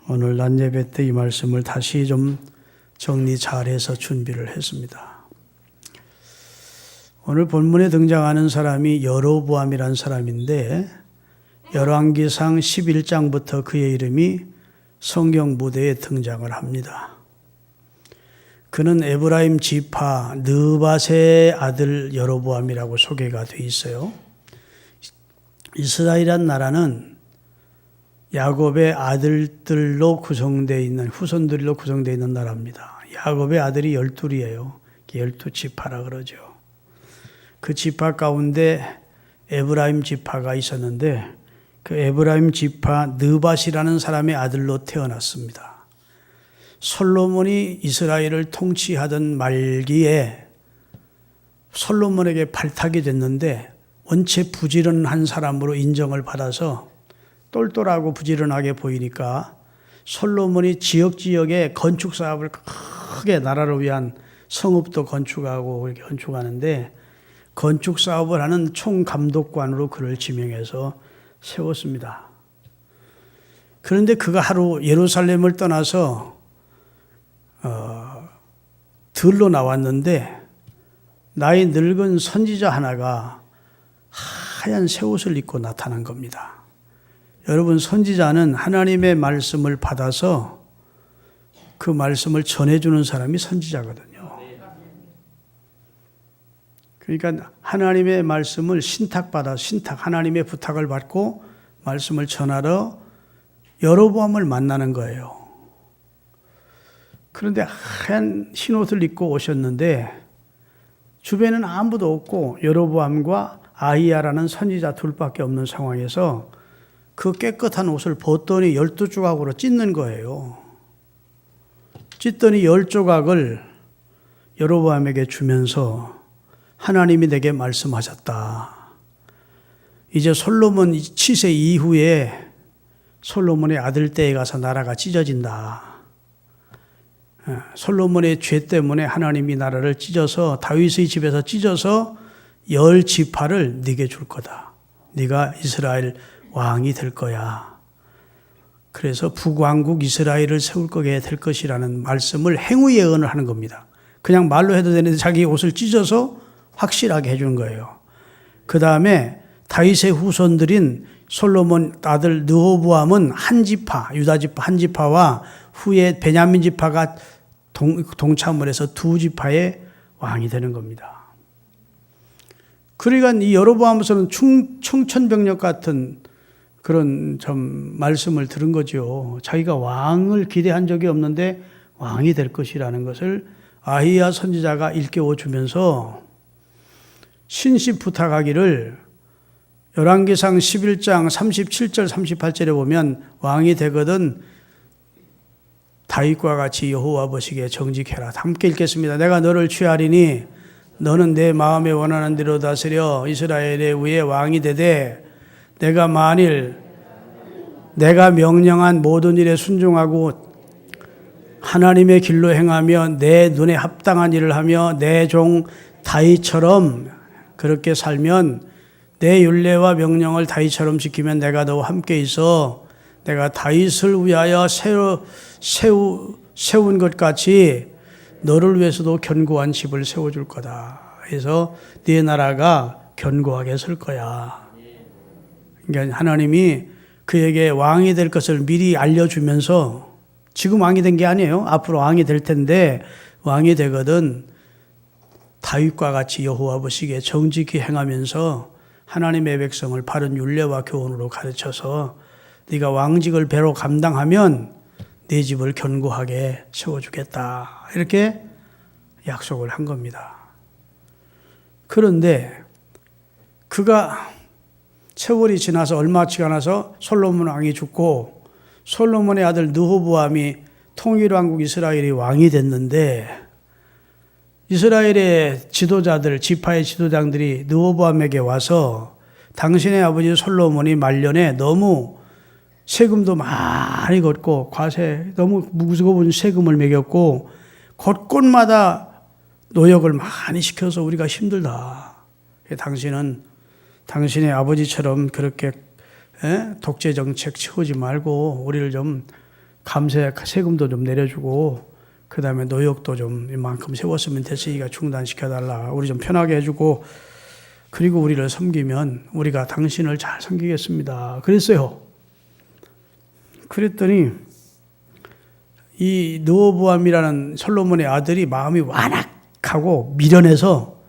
오늘 낮 예배 때 이 말씀을 다시 좀 정리 잘해서 준비를 했습니다. 오늘 본문에 등장하는 사람이 여로보암이라는 사람인데 열왕기상 11장부터 그의 이름이 성경 무대에 등장을 합니다. 그는 에브라임 지파 느밧의 아들 여로보암이라고 소개가 되어 있어요. 이스라엘이란 나라는 야곱의 아들들로 구성되어 있는 후손들로 구성되어 있는 나라입니다. 야곱의 아들이 12이에요. 12지파라 그러죠. 그 지파 가운데 에브라임 지파가 있었는데 그 에브라임 지파 느밧이라는 사람의 아들로 태어났습니다. 솔로몬이 이스라엘을 통치하던 말기에 솔로몬에게 발탁이 됐는데 원체 부지런한 사람으로 인정을 받아서 똘똘하고 부지런하게 보이니까 솔로몬이 지역지역에 건축 사업을 크게 나라를 위한 성읍도 건축하고 이렇게 건축하는데 건축 사업을 하는 총감독관으로 그를 지명해서 세웠습니다. 그런데 그가 하루 예루살렘을 떠나서 들로 나왔는데 나이 늙은 선지자 하나가 하얀 새 옷을 입고 나타난 겁니다. 여러분, 선지자는 하나님의 말씀을 받아서 그 말씀을 전해주는 사람이 선지자거든요. 그러니까 하나님의 말씀을 하나님의 부탁을 받고 말씀을 전하러 여로보암을 만나는 거예요. 그런데 하얀 흰옷을 입고 오셨는데 주변에는 아무도 없고 여로보암과 아히야라는 선지자 둘밖에 없는 상황에서 그 깨끗한 옷을 벗더니 12조각으로 찢는 거예요. 찢더니 10조각을 여로보암에게 주면서 하나님이 내게 말씀하셨다. 이제 솔로몬 치세 이후에 솔로몬의 아들 때에 가서 나라가 찢어진다. 솔로몬의 죄 때문에 하나님이 나라를 찢어서 다윗의 집에서 찢어서 10지파를 네게 줄 거다. 네가 이스라엘 왕이 될 거야. 그래서 북왕국 이스라엘을 세울 거게 될 것이라는 말씀을 행위 예언을 하는 겁니다. 그냥 말로 해도 되는데 자기 옷을 찢어서 확실하게 해주는 거예요. 그 다음에 다윗의 후손들인 솔로몬 아들 르호보암은 한 지파, 유다 지파 한 지파와 후에 베냐민 지파가 동참을 해서 2지파의 왕이 되는 겁니다. 그러니까 이 여로보암에서는 청천벽력 같은 그런 좀 말씀을 들은 거죠. 자기가 왕을 기대한 적이 없는데 왕이 될 것이라는 것을 아히야 선지자가 일깨워 주면서 신시 부탁하기를 열왕기상 11장 37절 38절에 보면 왕이 되거든 다윗과 같이 여호와 보시기에 정직해라. 함께 읽겠습니다. 내가 너를 취하리니 너는 내 마음에 원하는 대로 다스려 이스라엘의 위에 왕이 되되 내가 만일 내가 명령한 모든 일에 순종하고 하나님의 길로 행하며 내 눈에 합당한 일을 하며 내 종 다윗처럼 그렇게 살면 내 율례와 명령을 다윗처럼 지키면 내가 너와 함께 있어 내가 다윗을 위하여 세운 것 같이 너를 위해서도 견고한 집을 세워줄 거다. 그래서 네 나라가 견고하게 설 거야. 그러니까 하나님이 그에게 왕이 될 것을 미리 알려주면서 지금 왕이 된 게 아니에요. 앞으로 왕이 될 텐데 왕이 되거든 다윗과 같이 여호와 보시기에 정직히 행하면서 하나님의 백성을 바른 율례와 교훈으로 가르쳐서 네가 왕직을 배로 감당하면 네 집을 견고하게 세워주겠다. 이렇게 약속을 한 겁니다. 그런데 그가 세월이 지나서 얼마 지나서 솔로몬 왕이 죽고 솔로몬의 아들 르호보암이 통일왕국 이스라엘이 왕이 됐는데 이스라엘의 지도자들, 지파의 지도장들이 르호보암에게 와서 당신의 아버지 솔로몬이 말년에 너무 세금도 많이 걷고 과세 너무 무거운 세금을 매겼고 곳곳마다 노역을 많이 시켜서 우리가 힘들다. 당신은 당신의 아버지처럼 그렇게 독재 정책 치우지 말고 우리를 좀 감세 세금도 좀 내려주고 그 다음에 노역도 좀 이만큼 세웠으면 됐으니까 중단시켜달라. 우리 좀 편하게 해주고 그리고 우리를 섬기면 우리가 당신을 잘 섬기겠습니다. 그랬어요. 그랬더니 이 르호보암이라는 솔로몬의 아들이 마음이 완악하고 미련해서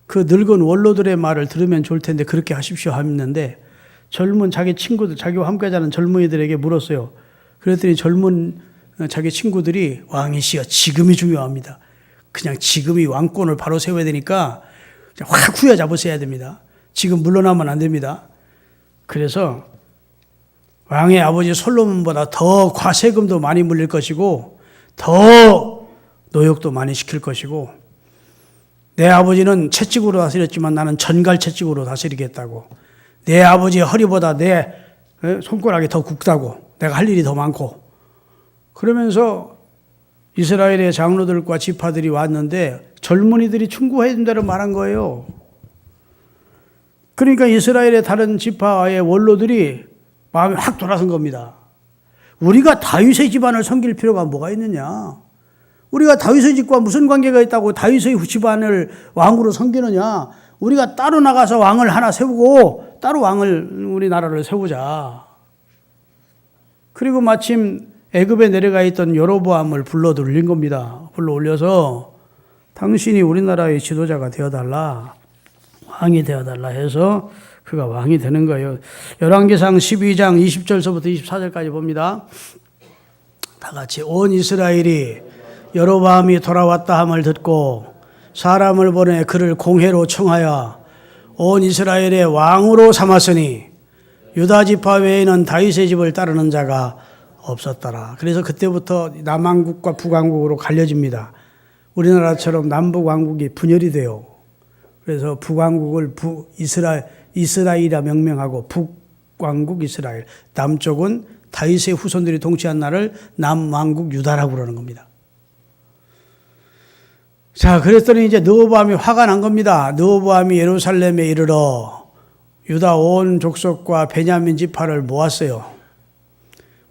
그 늙은 원로들의 말을 들으면 좋을 텐데 그렇게 하십시오 했는데 젊은 자기 친구들, 자기와 함께 자는 젊은이들에게 물었어요. 그랬더니 젊은 자기 친구들이 왕이시여 지금이 중요합니다. 그냥 지금이 왕권을 바로 세워야 되니까 확 후려잡으셔야 됩니다. 지금 물러나면 안 됩니다. 그래서 왕의 아버지 솔로몬보다 더 과세금도 많이 물릴 것이고 더 노역도 많이 시킬 것이고 내 아버지는 채찍으로 다스렸지만 나는 전갈 채찍으로 다스리겠다고 내 아버지의 허리보다 내 손가락이 더 굵다고 내가 할 일이 더 많고 그러면서 이스라엘의 장로들과 지파들이 왔는데 젊은이들이 충고해 준다고 말한 거예요. 그러니까 이스라엘의 다른 지파의 원로들이 마음이 확 돌아선 겁니다. 우리가 다윗의 집안을 섬길 필요가 뭐가 있느냐? 우리가 다윗의 집과 무슨 관계가 있다고 다윗의 집안을 왕으로 섬기느냐? 우리가 따로 나가서 왕을 하나 세우고 따로 왕을 우리나라를 세우자. 그리고 마침 애굽에 내려가 있던 여로보암을 불러 올린 겁니다. 불러 올려서 당신이 우리나라의 지도자가 되어달라. 왕이 되어달라 해서 그가 왕이 되는 거예요. 열왕기상 12장 20절서부터 24절까지 봅니다. 다 같이 온 이스라엘이 여로보암이 돌아왔다 함을 듣고 사람을 보내 그를 공회로 청하여 온 이스라엘의 왕으로 삼았으니 유다 지파 외에는 다윗의 집을 따르는 자가 없었더라. 그래서 그때부터 남왕국과 북왕국으로 갈려집니다. 우리나라처럼 남북왕국이 분열이 돼요. 그래서 북왕국을 이스라엘이라 명명하고 북왕국 이스라엘, 남쪽은 다윗의 후손들이 통치한 나라를 남왕국 유다라고 그러는 겁니다. 자, 그랬더니 이제 르호보암이 화가 난 겁니다. 르호보암이 예루살렘에 이르러 유다 온 족속과 베냐민 지파를 모았어요.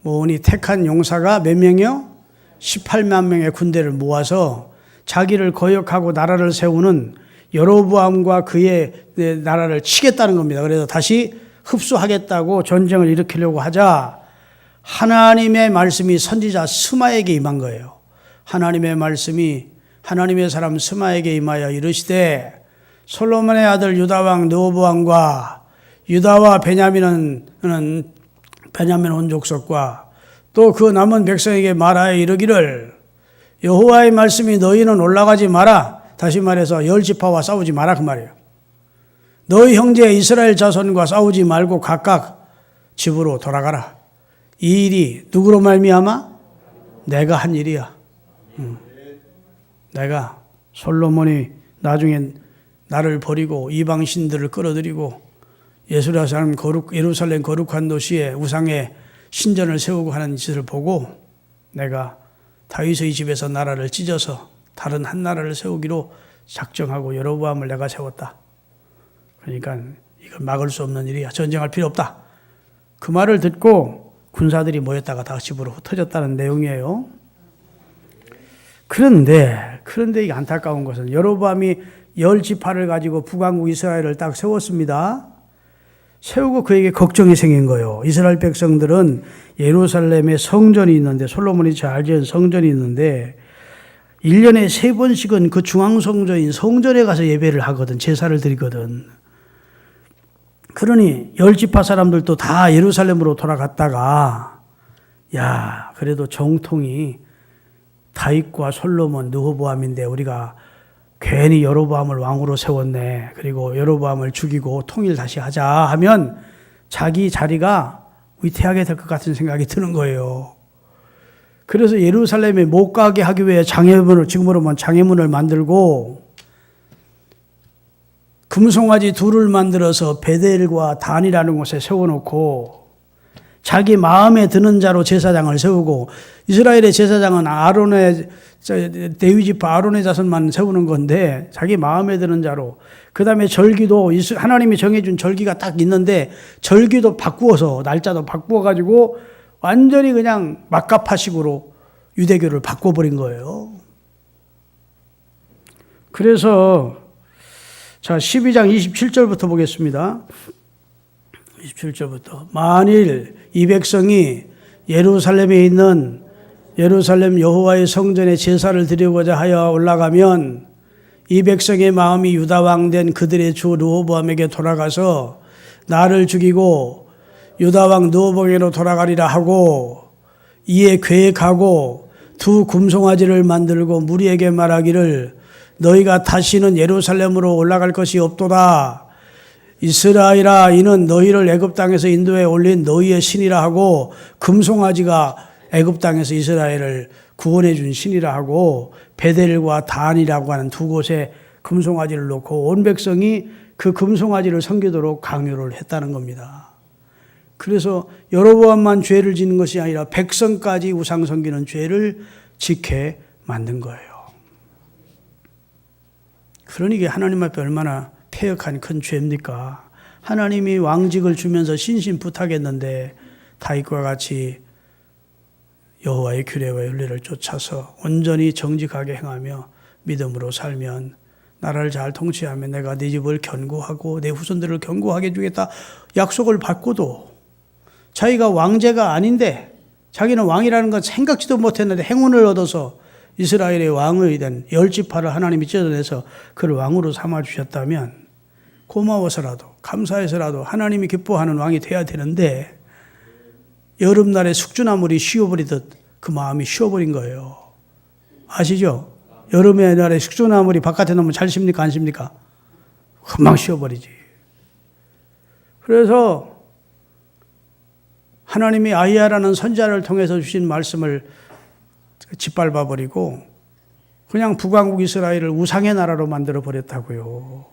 모으니 택한 용사가 몇 명이요? 18만 명의 군대를 모아서 자기를 거역하고 나라를 세우는 여로보암과 그의 나라를 치겠다는 겁니다. 그래서 다시 흡수하겠다고 전쟁을 일으키려고 하자 하나님의 말씀이 선지자 스마에게 임한 거예요. 하나님의 말씀이 하나님의 사람 스마에게 임하여 이르시되 솔로몬의 아들 유다왕 르호보암과 유다와 베냐민 온 족속과 또 그 남은 백성에게 말하여 이르기를 여호와의 말씀이 너희는 올라가지 마라. 다시 말해서 열 지파와 싸우지 마라 그 말이에요. 너희 형제 이스라엘 자손과 싸우지 말고 각각 집으로 돌아가라. 이 일이 누구로 말미암아? 내가 한 일이야. 내가 솔로몬이 나중에 나를 버리고 이방 신들을 끌어들이고 예루살렘 거룩한 도시에 우상의 신전을 세우고 하는 짓을 보고 내가 다윗의 집에서 나라를 찢어서 다른 한 나라를 세우기로 작정하고 여로보암을 내가 세웠다. 그러니까 이건 막을 수 없는 일이야. 전쟁할 필요 없다. 그 말을 듣고 군사들이 모였다가 다 집으로 흩어졌다는 내용이에요. 그런데 이게 안타까운 것은 여로보암이 10지파를 가지고 북왕국 이스라엘을 딱 세웠습니다. 세우고 그에게 걱정이 생긴 거예요. 이스라엘 백성들은 예루살렘에 성전이 있는데 솔로몬이 잘 지은 성전이 있는데 1년에 3번씩은 그 중앙성전인 성전에 가서 예배를 하거든. 제사를 드리거든. 그러니 10지파 사람들도 다 예루살렘으로 돌아갔다가 야 그래도 정통이 다윗과 솔로몬, 르호보암인데 우리가 괜히 여로보암을 왕으로 세웠네. 그리고 여로보암을 죽이고 통일 다시 하자 하면 자기 자리가 위태하게 될 것 같은 생각이 드는 거예요. 그래서 예루살렘에 못 가게 하기 위해 장애문을, 지금으로 보면 장애문을 만들고 금송아지 둘을 만들어서 베델과 단이라는 곳에 세워놓고 자기 마음에 드는 자로 제사장을 세우고 이스라엘의 제사장은 데위 지파 아론의 자손만 세우는 건데 자기 마음에 드는 자로 그 다음에 절기도 하나님이 정해준 절기가 딱 있는데 절기도 바꾸어서 날짜도 바꾸어가지고 완전히 그냥 막가파식으로 유대교를 바꿔버린 거예요. 그래서 자 12장 27절부터 보겠습니다. 27절부터 만일 이 백성이 예루살렘에 있는 예루살렘 여호와의 성전에 제사를 드리고자 하여 올라가면 이 백성의 마음이 유다 왕 된 그들의 주 르호보암에게 돌아가서 나를 죽이고 유다 왕 르호보암에게로 돌아가리라 하고 이에 계획하고 두 금송아지를 만들고 무리에게 말하기를 너희가 다시는 예루살렘으로 올라갈 것이 없도다. 이스라엘아 이는 너희를 애굽 땅에서 인도해 올린 너희의 신이라 하고 금송아지가 애굽 땅에서 이스라엘을 구원해 준 신이라 하고 베델과 단이라고 하는 두 곳에 금송아지를 놓고 온 백성이 그 금송아지를 섬기도록 강요를 했다는 겁니다. 그래서 여로보암만 죄를 짓는 것이 아니라 백성까지 우상 섬기는 죄를 짓게 만든 거예요. 그러니 이게 하나님 앞에 얼마나 패역한 큰 죄입니까? 하나님이 왕직을 주면서 신신부탁했는데 다윗과 같이 여호와의 규례와 윤례를 쫓아서 온전히 정직하게 행하며 믿음으로 살면 나라를 잘 통치하면 내가 네 집을 견고하고 내 후손들을 견고하게 해주겠다 약속을 받고도 자기가 왕제가 아닌데 자기는 왕이라는 건 생각지도 못했는데 행운을 얻어서 이스라엘의 왕의 된 10지파를 하나님이 찢어내서 그를 왕으로 삼아주셨다면 고마워서라도 감사해서라도 하나님이 기뻐하는 왕이 돼야 되는데 여름날에 숙주나물이 쉬어버리듯 그 마음이 쉬어버린 거예요. 아시죠? 여름의 날에 숙주나물이 바깥에 놓으면 잘 쉽니까 안 쉽니까? 금방 쉬어버리지. 그래서 하나님이 아히야라는 선지자를 통해서 주신 말씀을 짓밟아버리고 그냥 북왕국 이스라엘을 우상의 나라로 만들어버렸다고요.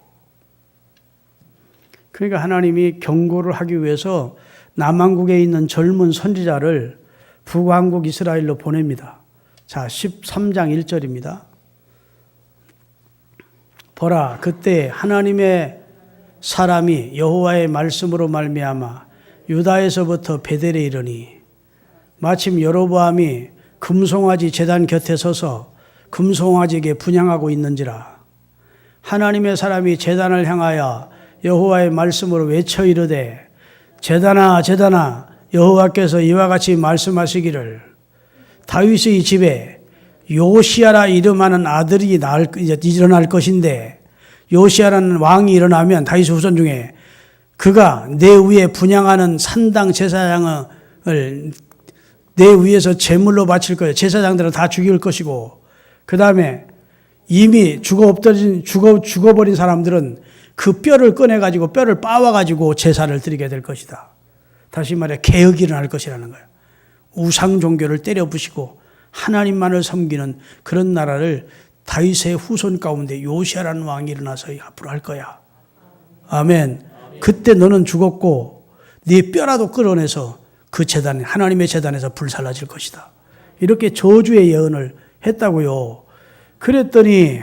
그러니까 하나님이 경고를 하기 위해서 남왕국에 있는 젊은 선지자를 북왕국 이스라엘로 보냅니다. 자, 13장 1절입니다. 보라, 그때 하나님의 사람이 여호와의 말씀으로 말미암아 유다에서부터 베델에 이르니 마침 여로보암이 금송아지 제단 곁에 서서 금송아지에게 분향하고 있는지라. 하나님의 사람이 제단을 향하여 여호와의 말씀으로 외쳐 이르되 제단아 제단아 여호와께서 이와 같이 말씀하시기를 다윗의 집에 요시아라 이름하는 아들이 일어날 것인데 요시아라는 왕이 일어나면 다윗의 후손 중에 그가 내 위에 분향하는 산당 제사장을 내 위에서 제물로 바칠 거예요. 제사장들을 다 죽일 것이고 그 다음에 이미 죽어버린 사람들은 그 뼈를 꺼내가지고 뼈를 빻아가지고 제사를 드리게 될 것이다. 다시 말해 개혁이 일어날 것이라는 거예요. 우상 종교를 때려 부시고 하나님만을 섬기는 그런 나라를 다윗의 후손 가운데 요시아라는 왕이 일어나서 앞으로 할 거야. 아멘. 그때 너는 죽었고 네 뼈라도 끌어내서 그 제단, 하나님의 제단에서 불살라질 것이다. 이렇게 저주의 예언을 했다고요. 그랬더니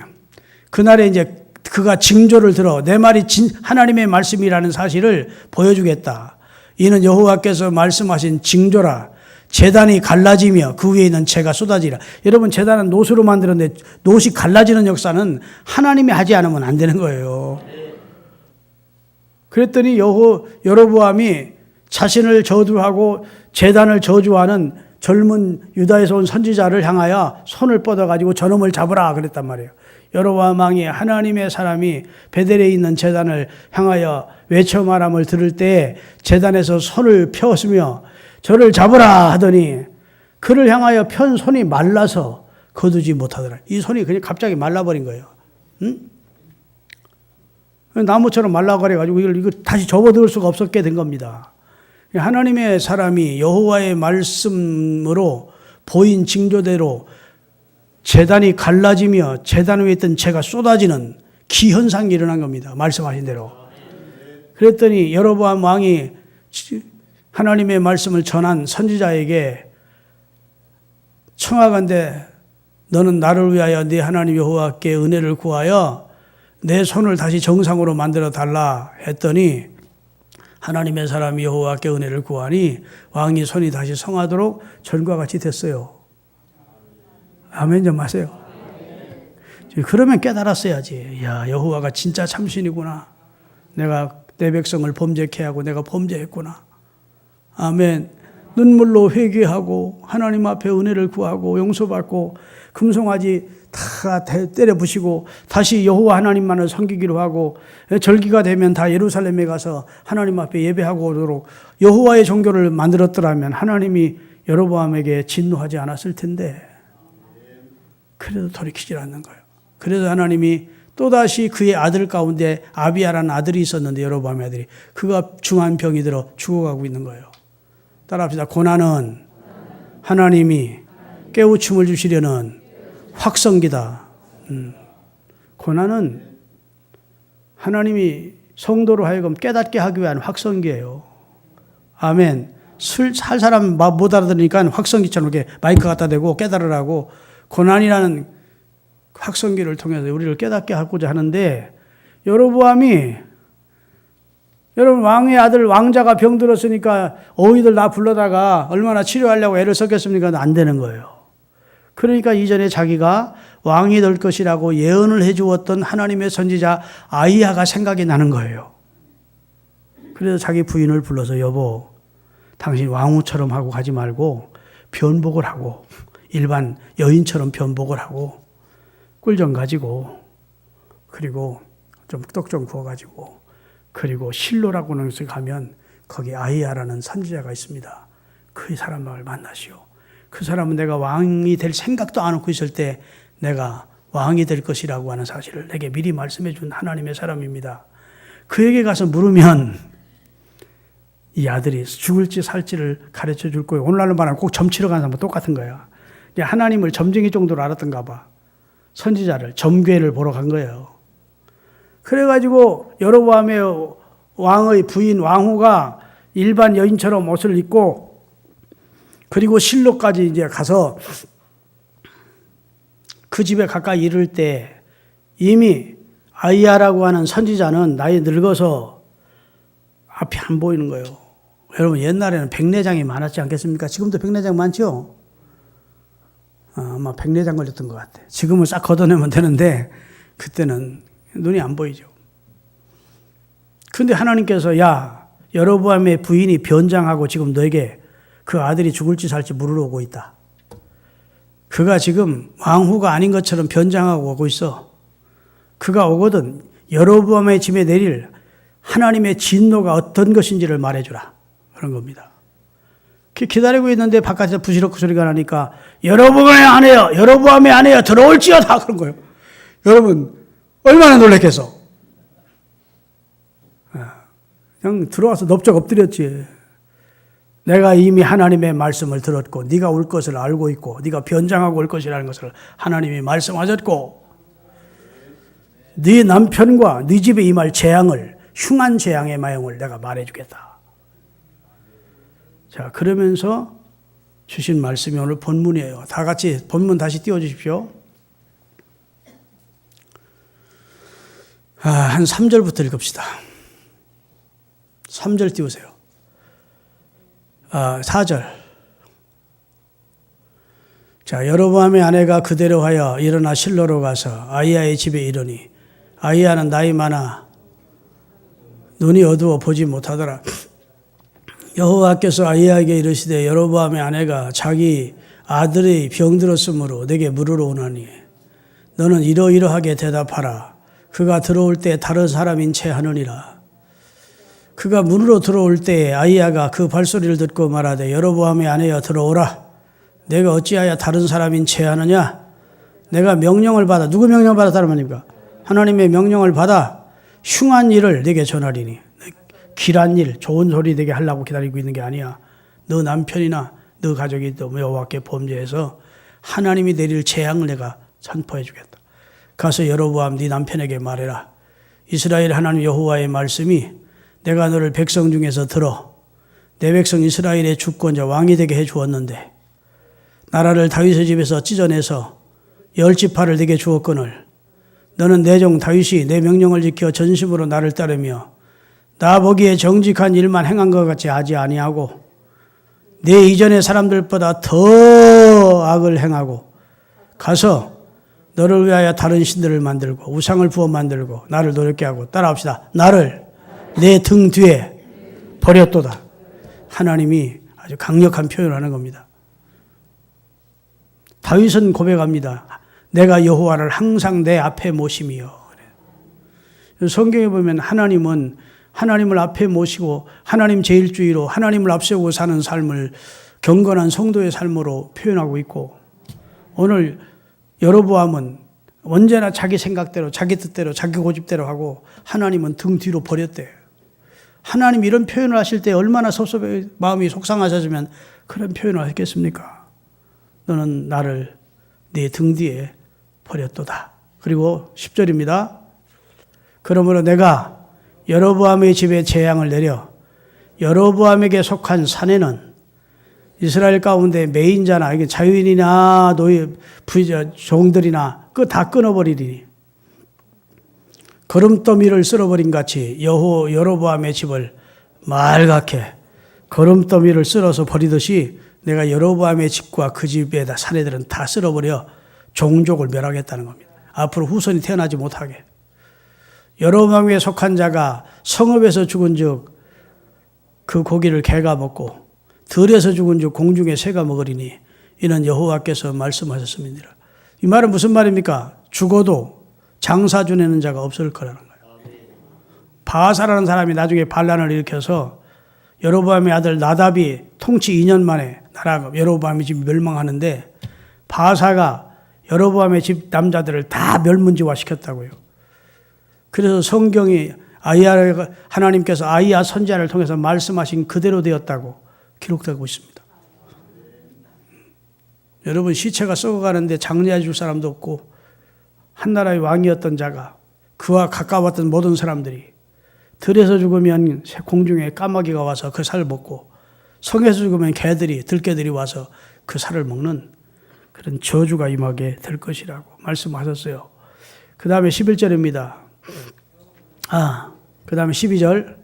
그날에 이제 그가 징조를 들어 내 말이 하나님의 말씀이라는 사실을 보여주겠다. 이는 여호와께서 말씀하신 징조라. 제단이 갈라지며 그 위에 있는 채가 쏟아지라. 여러분 제단은 노수로 만들었는데 노시 갈라지는 역사는 하나님이 하지 않으면 안 되는 거예요. 그랬더니 여로보암이 자신을 저주하고 제단을 저주하는 젊은 유다에서 온 선지자를 향하여 손을 뻗어가지고 저놈을 잡으라 그랬단 말이에요. 여로보암 왕이 하나님의 사람이 베델에 있는 제단을 향하여 외쳐 말함을 들을 때 제단에서 손을 펴으며 저를 잡으라 하더니 그를 향하여 편 손이 말라서 거두지 못하더라. 이 손이 그냥 갑자기 말라버린 거예요. 응? 나무처럼 말라버려가지고 이걸 다시 접어들 수가 없었게 된 겁니다. 하나님의 사람이 여호와의 말씀으로 보인 징조대로 제단이 갈라지며 제단 위에 있던 채가 쏟아지는 기현상이 일어난 겁니다. 말씀하신 대로. 그랬더니 여로보암 왕이 하나님의 말씀을 전한 선지자에게 청하건대 너는 나를 위하여 네 하나님 여호와께 은혜를 구하여 내 손을 다시 정상으로 만들어 달라 했더니 하나님의 사람이 여호와께 은혜를 구하니 왕이 손이 다시 성하도록 전과 같이 됐어요. 아멘 좀 하세요. 그러면 깨달았어야지. 야, 여호와가 진짜 참신이구나. 내가 내 백성을 범죄케 하고 내가 범죄했구나. 아멘. 눈물로 회개하고 하나님 앞에 은혜를 구하고 용서받고 금송아지 다 때려 부시고 다시 여호와 하나님만을 섬기기로 하고 절기가 되면 다 예루살렘에 가서 하나님 앞에 예배하고 오도록 여호와의 종교를 만들었더라면 하나님이 여로보암에게 진노하지 않았을 텐데 그래도 돌이키질 않는 거예요. 그래서 하나님이 또다시 그의 아들 가운데 아비야라는 아들이 있었는데 여로보암의 아들이 그가 중한 병이 들어 죽어가고 있는 거예요. 따라합시다. 고난은 하나님이 깨우침을 주시려는 확성기다. 고난은 하나님이 성도로 하여금 깨닫게 하기 위한 확성기예요. 아멘. 살 사람 못 알아들으니까 확성기처럼 이렇게 마이크 갖다 대고 깨달으라고 고난이라는 확성기를 통해서 우리를 깨닫게 하고자 하는데 여로보암이 여러분 왕의 아들 왕자가 병들었으니까 어휘들 다 불러다가 얼마나 치료하려고 애를 썼겠습니까? 안 되는 거예요. 그러니까 이전에 자기가 왕이 될 것이라고 예언을 해주었던 하나님의 선지자 아이야가 생각이 나는 거예요. 그래서 자기 부인을 불러서 여보 당신 왕후처럼 하고 가지 말고 변복을 하고 일반 여인처럼 변복을 하고 꿀 좀 가지고 그리고 좀 떡 좀 구워가지고 그리고 실로라고 하는 곳에 가면 거기 아이야라는 선지자가 있습니다. 그 사람을 만나시오. 그 사람은 내가 왕이 될 생각도 안 하고 있을 때 내가 왕이 될 것이라고 하는 사실을 내게 미리 말씀해 준 하나님의 사람입니다. 그에게 가서 물으면 이 아들이 죽을지 살지를 가르쳐 줄 거예요. 오늘날로 말하면 꼭 점치러 가는 사람은 똑같은 거야. 하나님을 점쟁이 정도로 알았던가 봐. 선지자를 점괘를 보러 간 거예요. 그래가지고 여로보암의 왕의 부인 왕후가 일반 여인처럼 옷을 입고 그리고 실로까지 이제 가서 그 집에 가까이 이를 때 이미 아이야라고 하는 선지자는 나이 늙어서 앞이 안 보이는 거예요. 여러분 옛날에는 백내장이 많았지 않겠습니까? 지금도 백내장 많죠? 아마 백내장 걸렸던 것 같아. 지금은 싹 걷어내면 되는데 그때는 눈이 안 보이죠. 근데 하나님께서 야 여로보암의 부인이 변장하고 지금 너에게 그 아들이 죽을지 살지 물으러 오고 있다. 그가 지금 왕후가 아닌 것처럼 변장하고 오고 있어. 그가 오거든 여로보암의 집에 내릴 하나님의 진노가 어떤 것인지를 말해주라. 그런 겁니다. 기다리고 있는데 바깥에서 부시럭 소리가 나니까 여로보암의 아내여 여로보암의 아내여 들어올지어다 그런 거예요. 여러분 얼마나 놀랬겠어. 그냥 들어와서 넙적 엎드렸지. 내가 이미 하나님의 말씀을 들었고 네가 올 것을 알고 있고 네가 변장하고 올 것이라는 것을 하나님이 말씀하셨고 네 남편과 네 집에 임할 재앙을 흉한 재앙의 마용을 내가 말해주겠다. 자 그러면서 주신 말씀이 오늘 본문이에요. 다 같이 본문 다시 띄워주십시오. 한 3절부터 읽읍시다. 3절 띄우세요. 4절. 자, 여로보암의 아내가 그대로 하여 일어나 실로로 가서 아이야의 집에 이르니 아이야는 나이 많아 눈이 어두워 보지 못하더라. 여호와께서 아이야에게 이르시되 여로보암의 아내가 자기 아들이 병들었으므로 내게 물으러 오나니 너는 이러이러하게 대답하라. 그가 들어올 때 다른 사람인 채 하느니라. 그가 문으로 들어올 때에 아이야가 그 발소리를 듣고 말하되 여로보암의 아내여 들어오라. 내가 어찌하여 다른 사람인 채 하느냐? 내가 명령을 받아 누구 명령을 받았다는 말입니까? 하나님의 명령을 받아 흉한 일을 내게 전하리니 길한 일 좋은 소리 내게 하려고 기다리고 있는 게 아니야. 너 남편이나 너 가족이 또 여호와께 범죄해서 하나님이 내릴 재앙을 내가 선포해 주겠다. 가서 여로보암 네 남편에게 말해라. 이스라엘 하나님 여호와의 말씀이 내가 너를 백성 중에서 들어 내 백성 이스라엘의 주권자 왕이 되게 해 주었는데 나라를 다윗의 집에서 찢어내서 10지파를 내게 주었거늘 너는 내 종 다윗이 내 명령을 지켜 전심으로 나를 따르며 나 보기에 정직한 일만 행한 것 같이 하지 아니하고 내 이전의 사람들보다 더 악을 행하고 가서 너를 위하여 다른 신들을 만들고 우상을 부어 만들고 나를 노렵게 하고 따라합시다. 나를 내 등 뒤에 버렸도다. 하나님이 아주 강력한 표현을 하는 겁니다. 다윗은 고백합니다. 내가 여호와를 항상 내 앞에 모심이요. 성경에 보면 하나님은 하나님을 앞에 모시고 하나님 제일주의로 하나님을 앞세우고 사는 삶을 경건한 성도의 삶으로 표현하고 있고, 오늘 여로보암은 언제나 자기 생각대로 자기 뜻대로 자기 고집대로 하고 하나님은 등 뒤로 버렸대요. 하나님 이런 표현을 하실 때 얼마나 섭섭해 마음이 속상하셨으면 그런 표현을 했겠습니까? 너는 나를 네 등 뒤에 버렸도다. 그리고 10절입니다. 그러므로 내가 여로보암의 집에 재앙을 내려 여로보암에게 속한 산에는 이스라엘 가운데 매인자나 이게 자유인이나 노예 종들이나 그거 다 끊어버리리니 거름더미를 쓸어버린 같이 여로보암의 집을 말갛게 거름더미를 쓸어서 버리듯이 내가 여로보암의 집과 그 집에다 사내들은 다 쓸어버려 종족을 멸하겠다는 겁니다. 앞으로 후손이 태어나지 못하게. 여로보암에 속한 자가 성읍에서 죽은즉 그 고기를 개가 먹고 들에서 죽은즉 공중에 새가 먹으리니 이는 여호와께서 말씀하셨습니다. 이 말은 무슨 말입니까? 죽어도 장사 지내는 자가 없을 거라는 거예요. 바하사라는 사람이 나중에 반란을 일으켜서 여로보암의 아들 나답이 통치 2년 만에 나라가 여로보암의 집이 멸망하는데 바하사가 여로보암의 집 남자들을 다 멸문지화 시켰다고요. 그래서 성경이 하나님께서 아이야 선지자를 통해서 말씀하신 그대로 되었다고 기록되고 있습니다. 여러분, 시체가 썩어가는데 장례해 줄 사람도 없고 한 나라의 왕이었던 자가 그와 가까웠던 모든 사람들이 들에서 죽으면 공중에 까마귀가 와서 그 살을 먹고 성에서 죽으면 들개들이 와서 그 살을 먹는 그런 저주가 임하게 될 것이라고 말씀하셨어요. 그 다음에 11절입니다. 그 다음에 12절.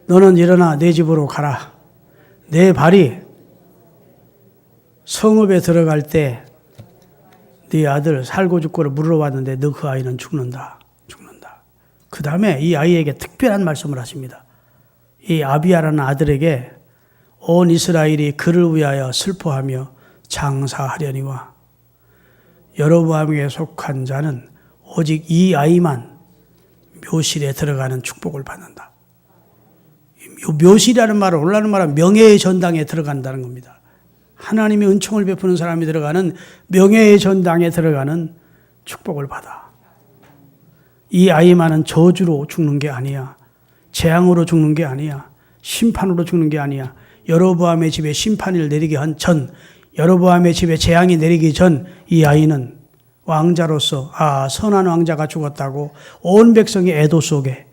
너는 일어나 내 집으로 가라. 내 발이 성읍에 들어갈 때 네 아들 살고 죽고를 물어봤는데 너 그 아이는 죽는다. 그 다음에 이 아이에게 특별한 말씀을 하십니다. 이 아비야라는 아들에게 온 이스라엘이 그를 위하여 슬퍼하며 장사하려니와 여로보암에게 속한 자는 오직 이 아이만 묘실에 들어가는 축복을 받는다. 묘실이라는 말은 오늘날 말은 명예의 전당에 들어간다는 겁니다. 하나님이 은총을 베푸는 사람이 들어가는 명예의 전당에 들어가는 축복을 받아. 이 아이만은 저주로 죽는 게 아니야. 재앙으로 죽는 게 아니야. 심판으로 죽는 게 아니야. 여로보암의 집에 심판을 내리기 전, 여로보암의 집에 재앙이 내리기 전 이 아이는 왕자로서 선한 왕자가 죽었다고 온 백성의 애도 속에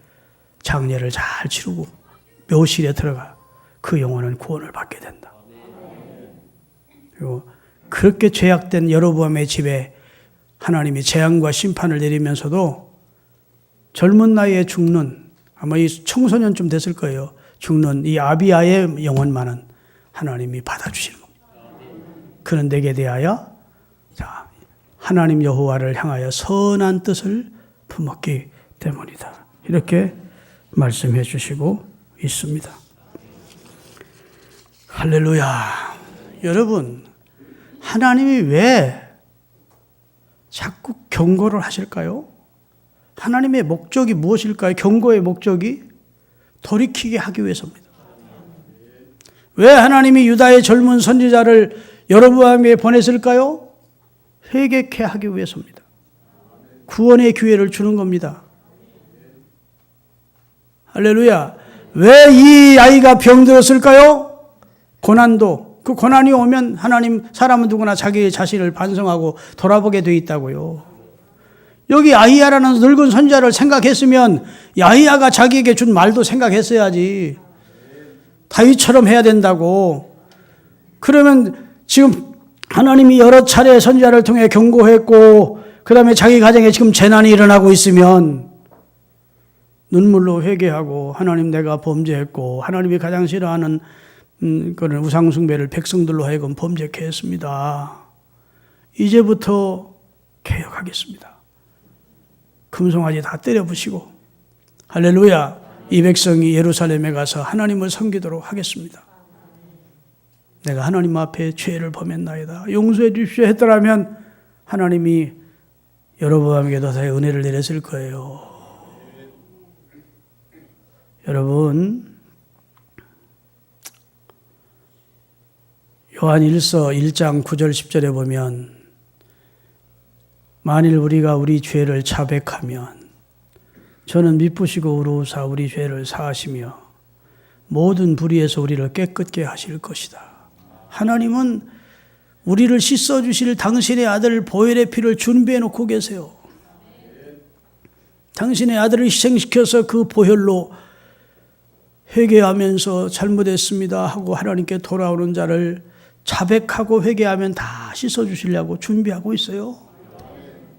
장례를 잘 치르고 묘실에 들어가 그 영혼은 구원을 받게 된다. 그리고 그렇게 죄악된 여로보암의 집에 하나님이 재앙과 심판을 내리면서도 젊은 나이에 죽는, 아마 이 청소년쯤 됐을 거예요. 죽는 이 아비야의 영혼만은 하나님이 받아주시는 겁니다. 그는 내게 대하여 하나님 여호와를 향하여 선한 뜻을 품었기 때문이다. 이렇게 말씀해 주시고 있습니다. 할렐루야. 여러분, 하나님이 왜 자꾸 경고를 하실까요? 하나님의 목적이 무엇일까요? 경고의 목적이 돌이키게 하기 위해서입니다. 왜 하나님이 유다의 젊은 선지자를 여로보암에 보냈을까요? 회개케 하기 위해서입니다. 구원의 기회를 주는 겁니다. 할렐루야. 왜 이 아이가 병들었을까요? 고난도. 그 고난이 오면 하나님, 사람은 누구나 자기 자신을 반성하고 돌아보게 돼 있다고요. 여기 아이야라는 늙은 선자를 생각했으면 아이야가 자기에게 준 말도 생각했어야지. 다윗처럼 해야 된다고. 그러면 지금 하나님이 여러 차례 선지자를 통해 경고했고 그 다음에 자기 가정에 지금 재난이 일어나고 있으면 눈물로 회개하고 하나님 내가 범죄했고 하나님이 가장 싫어하는 그런 우상숭배를 백성들로 하여금 범죄케 했습니다. 이제부터 개혁하겠습니다. 금송아지 다 때려 부시고 할렐루야, 이 백성이 예루살렘에 가서 하나님을 섬기도록 하겠습니다. 내가 하나님 앞에 죄를 범했나이다, 용서해 주십시오 했더라면 하나님이 여로보암에게도 다 은혜를 내렸을 거예요. 여러분, 요한 1서 1장 9절 10절에 보면 만일 우리가 우리 죄를 자백하면 저는 미쁘시고 의로우사 우리 죄를 사하시며 모든 불의에서 우리를 깨끗게 하실 것이다. 하나님은 우리를 씻어주실 당신의 아들 보혈의 피를 준비해 놓고 계세요. 당신의 아들을 희생시켜서 그 보혈로 회개하면서 잘못했습니다 하고 하나님께 돌아오는 자를 자백하고 회개하면 다 씻어주시려고 준비하고 있어요.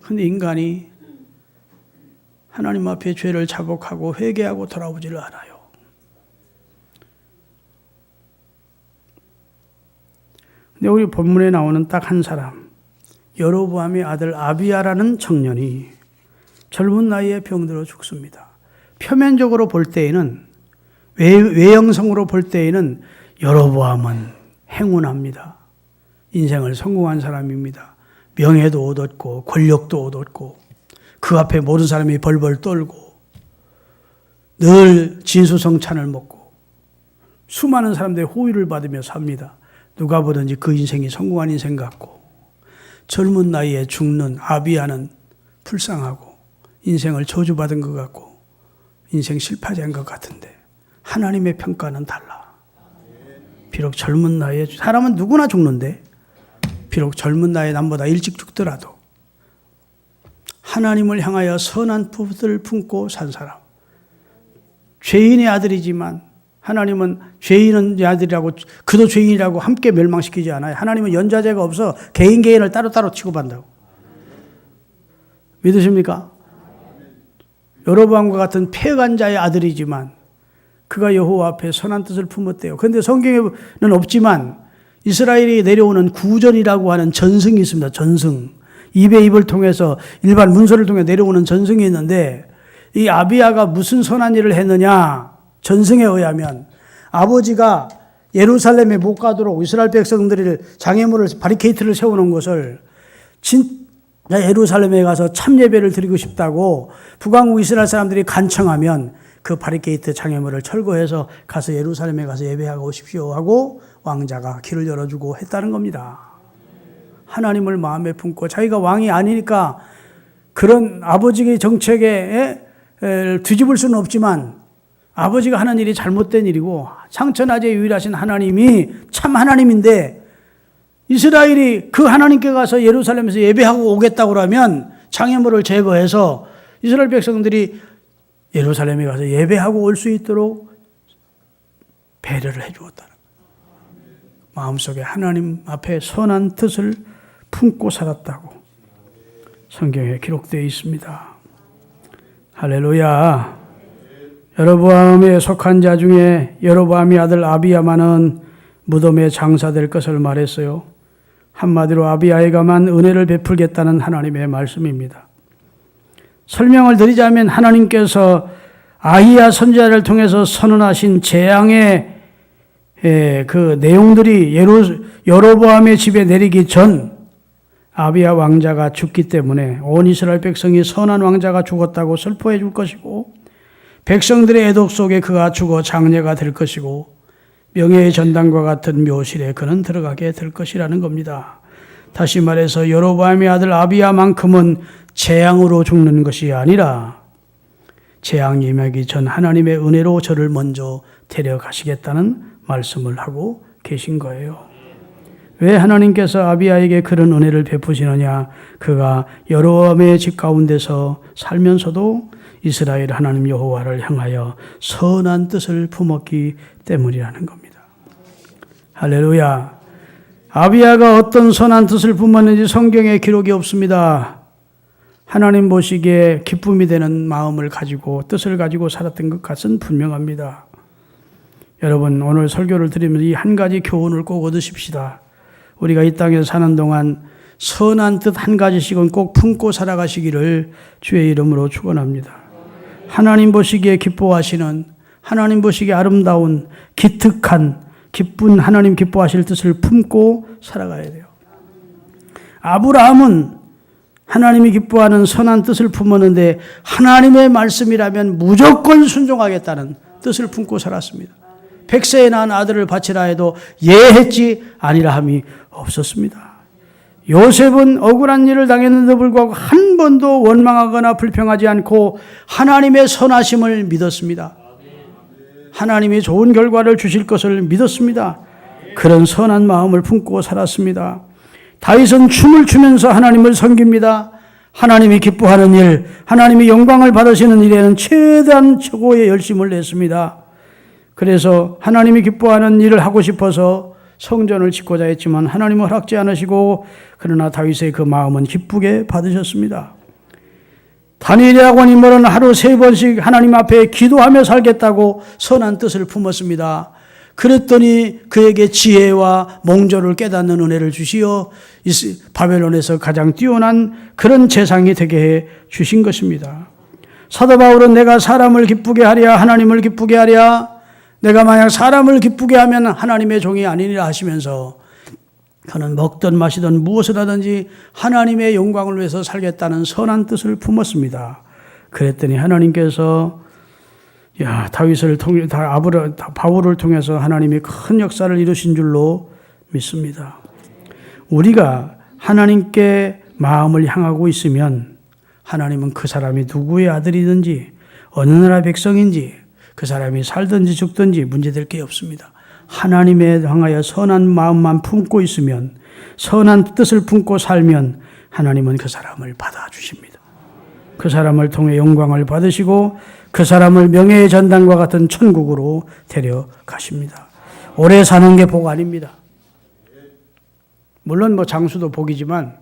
그런데 인간이 하나님 앞에 죄를 자복하고 회개하고 돌아오지를 않아요. 근데 우리 본문에 나오는 딱 한 사람, 여로보암의 아들 아비야라는 청년이 젊은 나이에 병들어 죽습니다. 표면적으로 볼 때에는, 외형성으로 볼 때에는 여로보암은 행운합니다. 인생을 성공한 사람입니다. 명예도 얻었고 권력도 얻었고 그 앞에 모든 사람이 벌벌 떨고 늘 진수성찬을 먹고 수많은 사람들의 호의를 받으며 삽니다. 누가 보든지 그 인생이 성공한 인생 같고, 젊은 나이에 죽는 아비야는 불쌍하고 인생을 저주받은 것 같고 인생 실패한 것 같은데 하나님의 평가는 달라. 비록 젊은 나이에, 사람은 누구나 죽는데 비록 젊은 나이에 남보다 일찍 죽더라도 하나님을 향하여 선한 뜻을 품고 산 사람, 죄인의 아들이지만 하나님은 죄인의 아들이라고, 그도 죄인이라고 함께 멸망시키지 않아요. 하나님은 연좌제가 없어 개인을 따로따로 취급한다고. 믿으십니까? 여로보암과 같은 패간 자의 아들이지만 그가 여호와 앞에 선한 뜻을 품었대요. 그런데 성경에는 없지만 이스라엘이 내려오는 구전이라고 하는 전승이 있습니다. 전승. 입에 입을 통해서 일반 문서를 통해 내려오는 전승이 있는데, 이 아비야가 무슨 선한 일을 했느냐? 전승에 의하면 아버지가 예루살렘에 못 가도록 이스라엘 백성들을 장애물을, 바리케이트를 세우는 것을 진짜 예루살렘에 가서 참예배를 드리고 싶다고 북왕국 이스라엘 사람들이 간청하면 그 바리케이트 장애물을 철거해서 가서 예루살렘에 가서 예배하고 오십시오 하고 왕자가 길을 열어주고 했다는 겁니다. 하나님을 마음에 품고, 자기가 왕이 아니니까 그런 아버지의 정책에 뒤집을 수는 없지만 아버지가 하는 일이 잘못된 일이고 창천하제 유일하신 하나님이 참 하나님인데 이스라엘이 그 하나님께 가서 예루살렘에서 예배하고 오겠다고 하면 장애물을 제거해서 이스라엘 백성들이 예루살렘에 가서 예배하고 올 수 있도록 배려를 해주었다. 마음속에 하나님 앞에 선한 뜻을 품고 살았다고 성경에 기록되어 있습니다. 할렐루야. 여로보암에 속한 자 중에 여로보암의 아들 아비야만은 무덤에 장사될 것을 말했어요. 한마디로 아비야에게만 은혜를 베풀겠다는 하나님의 말씀입니다. 설명을 드리자면 하나님께서 아히야 선지자를 통해서 선언하신 재앙의 그 내용들이 여로보암의 집에 내리기 전 아비야 왕자가 죽기 때문에 온 이스라엘 백성이 선한 왕자가 죽었다고 슬퍼해 줄 것이고, 백성들의 애독 속에 그가 죽어 장례가 될 것이고, 명예의 전당과 같은 묘실에 그는 들어가게 될 것이라는 겁니다. 다시 말해서 여로보암의 아들 아비야만큼은 재앙으로 죽는 것이 아니라 재앙이 임하기 전 하나님의 은혜로 저를 먼저 데려가시겠다는 말씀을 하고 계신 거예요. 왜 하나님께서 아비야에게 그런 은혜를 베푸시느냐? 그가 여로보암의 집 가운데서 살면서도 이스라엘 하나님 여호와를 향하여 선한 뜻을 품었기 때문이라는 겁니다. 할렐루야. 아비야가 어떤 선한 뜻을 품었는지 성경에 기록이 없습니다. 하나님 보시기에 기쁨이 되는 마음을 가지고 뜻을 가지고 살았던 것 같은 분명합니다. 여러분 오늘 설교를 들으면서 이 한 가지 교훈을 꼭 얻으십시다. 우리가 이 땅에 사는 동안 선한 뜻 한 가지씩은 꼭 품고 살아가시기를 주의 이름으로 축원합니다. 하나님 보시기에 기뻐하시는, 하나님 보시기에 아름다운, 기특한, 기쁜 하나님 기뻐하실 뜻을 품고 살아가야 돼요. 아브라함은 하나님이 기뻐하는 선한 뜻을 품었는데 하나님의 말씀이라면 무조건 순종하겠다는 뜻을 품고 살았습니다. 100세에 낳은 아들을 바치라 해도 예했지 아니라 함이 없었습니다. 요셉은 억울한 일을 당했는데도 불구하고 한 번도 원망하거나 불평하지 않고 하나님의 선하심을 믿었습니다. 하나님이 좋은 결과를 주실 것을 믿었습니다. 그런 선한 마음을 품고 살았습니다. 다윗은 춤을 추면서 하나님을 섬깁니다. 하나님이 기뻐하는 일, 하나님이 영광을 받으시는 일에는 최대한 최고의 열심을 냈습니다. 그래서 하나님이 기뻐하는 일을 하고 싶어서 성전을 짓고자 했지만 하나님은 허락지 않으시고 그러나 다윗의 그 마음은 기쁘게 받으셨습니다. 다니엘이라고 하는 인물은 하루 3번씩 하나님 앞에 기도하며 살겠다고 선한 뜻을 품었습니다. 그랬더니 그에게 지혜와 몽조를 깨닫는 은혜를 주시어 바벨론에서 가장 뛰어난 그런 재상이 되게 해 주신 것입니다. 사도 바울은 내가 사람을 기쁘게 하랴 하나님을 기쁘게 하랴, 내가 만약 사람을 기쁘게 하면 하나님의 종이 아니니라 하시면서 그는 먹든 마시든 무엇을 하든지 하나님의 영광을 위해서 살겠다는 선한 뜻을 품었습니다. 그랬더니 하나님께서 다윗을 통해 바울을 통해서 하나님이 큰 역사를 이루신 줄로 믿습니다. 우리가 하나님께 마음을 향하고 있으면 하나님은 그 사람이 누구의 아들이든지 어느 나라 백성인지 그 사람이 살든지 죽든지 문제될 게 없습니다. 하나님에 향하여 선한 마음만 품고 있으면, 선한 뜻을 품고 살면 하나님은 그 사람을 받아주십니다. 그 사람을 통해 영광을 받으시고 그 사람을 명예의 전당과 같은 천국으로 데려가십니다. 오래 사는 게 복 아닙니다. 물론 장수도 복이지만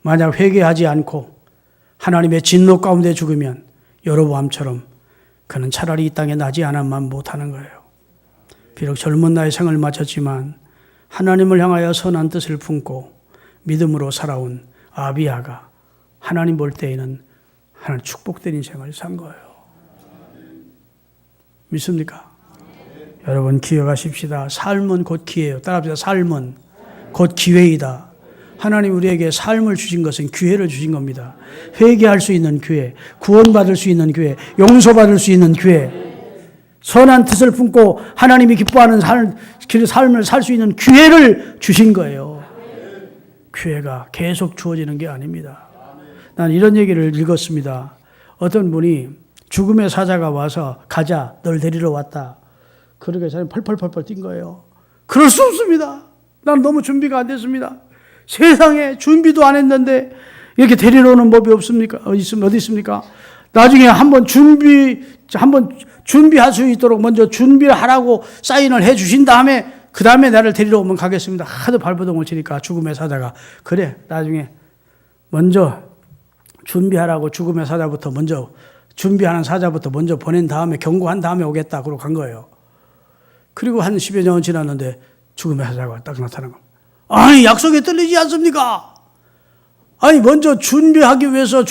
만약 회개하지 않고 하나님의 진노 가운데 죽으면 여로보암처럼 그는 차라리 이 땅에 나지 않아만 못하는 거예요. 비록 젊은 나이에 생을 마쳤지만 하나님을 향하여 선한 뜻을 품고 믿음으로 살아온 아비야가 하나님 볼 때에는 하나님 축복된 인생을 산 거예요. 믿습니까? 여러분 기억하십시다. 삶은 곧 기회예요. 따라합시다. 삶은 곧 기회이다. 하나님 우리에게 삶을 주신 것은 기회를 주신 겁니다. 회개할 수 있는 기회, 구원받을 수 있는 기회, 용서받을 수 있는 기회, 선한 뜻을 품고 하나님이 기뻐하는 삶을 살 수 있는 기회를 주신 거예요. 기회가 계속 주어지는 게 아닙니다. 난 이런 얘기를 읽었습니다. 어떤 분이 죽음의 사자가 와서 가자, 널 데리러 왔다. 그러게 사람이 펄펄펄펄 뛴 거예요. 그럴 수 없습니다. 난 너무 준비가 안 됐습니다. 세상에 준비도 안 했는데 이렇게 데리러 오는 법이 없습니까? 어디 있습니까? 나중에 한번 준비할 수 있도록 먼저 준비하라고 사인을 해 주신 다음에 그 다음에 나를 데리러 오면 가겠습니다. 하도 발버둥을 치니까 죽음의 사자가 그래 나중에 먼저 준비하라고 죽음의 사자부터 먼저 준비하는 사자부터 먼저 보낸 다음에 경고한 다음에 오겠다 그러고 간 거예요. 그리고 한 10여 년 지났는데 죽음의 사자가 딱 나타난 겁니다. 아니 약속에 떨리지 않습니까? 아니 먼저 준비하기 위해서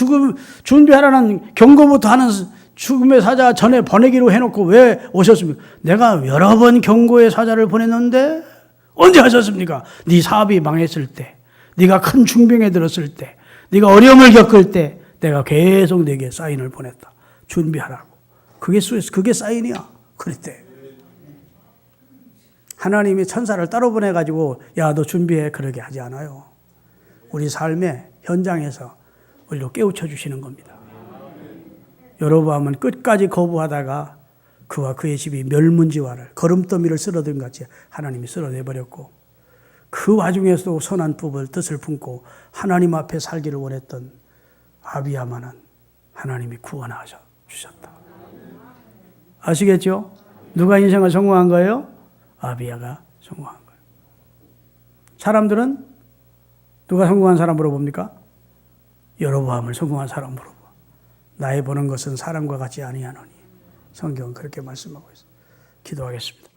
준비하라는 경고부터 하는 죽음의 사자 전에 보내기로 해놓고 왜 오셨습니까? 내가 여러 번 경고의 사자를 보냈는데 언제 하셨습니까? 네 사업이 망했을 때, 네가 큰 중병에 들었을 때, 네가 어려움을 겪을 때 내가 계속 네게 사인을 보냈다. 준비하라고. 그게 사인이야. 그랬대. 하나님이 천사를 따로 보내가지고 야, 너 준비해. 그러게 하지 않아요. 우리 삶의 현장에서 우리로 깨우쳐 주시는 겁니다. 여로보암은 끝까지 거부하다가 그와 그의 집이 멸문지화를 거름더미를 쓸어든 같이 하나님이 쓸어내버렸고 그 와중에서도 선한 뜻을 품고 하나님 앞에 살기를 원했던 아비야만은 하나님이 구원하셔 주셨다. 아시겠죠? 누가 인생을 성공한 거예요? 아비야가 성공한 거예요. 사람들은 누가 성공한 사람으로 봅니까? 여로보암을 성공한 사람으로 봐. 나의 보는 것은 사람과 같지 아니하노니. 성경은 그렇게 말씀하고 있습니다. 기도하겠습니다.